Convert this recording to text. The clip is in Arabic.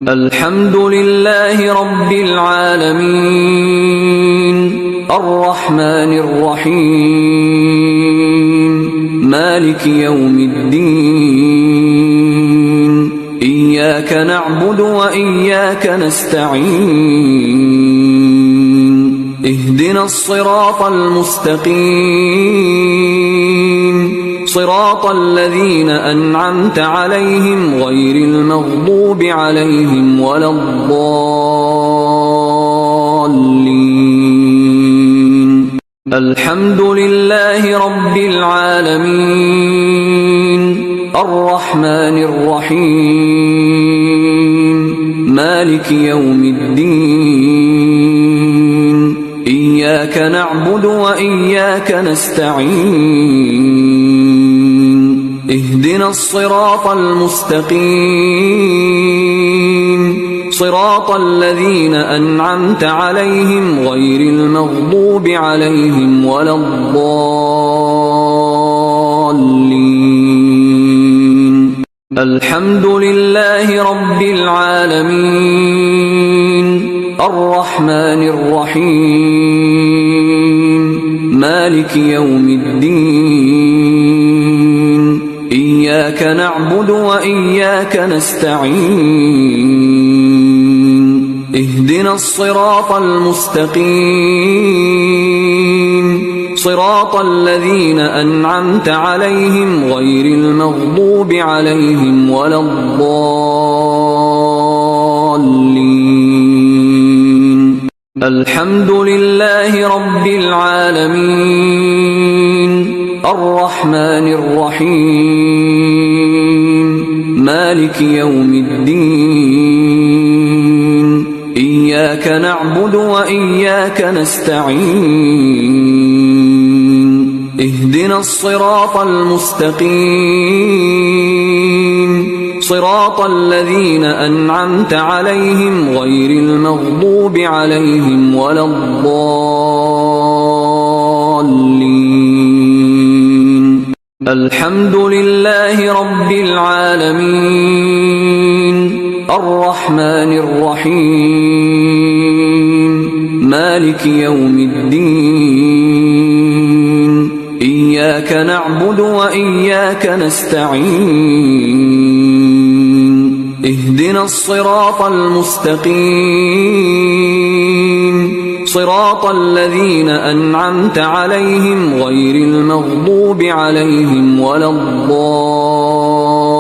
الحمد لله رب العالمين الرحمن الرحيم مالك يوم الدين إياك نعبد وإياك نستعين اهدنا الصراط المستقيم صراط الذين أنعمت عليهم غير المغضوب عليهم ولا الضالين الحمد لله رب العالمين الرحمن الرحيم مالك يوم الدين إياك نعبد وإياك نستعين اهدنا الصراط المستقيم صراط الذين أنعمت عليهم غير المغضوب عليهم ولا الضالين الحمد لله رب العالمين الرحمن الرحيم مالك يوم الدين إياك نعبد وإياك نستعين اهدنا الصراط المستقيم صراط الذين أنعمت عليهم غير المغضوب عليهم ولا الضالين الحمد لله رب العالمين الرحمن الرحيم مالك يوم الدين إياك نعبد وإياك نستعين اهدنا الصراط المستقيم صراط الذين أنعمت عليهم غير المغضوب عليهم ولا الضالين الحمد لله رب العالمين الرحمن الرحيم مالك يوم الدين إياك نعبد وإياك نستعين اهدنا الصراط المستقيم صراط الذين أنعمت عليهم غير المغضوب عليهم ولا الضالين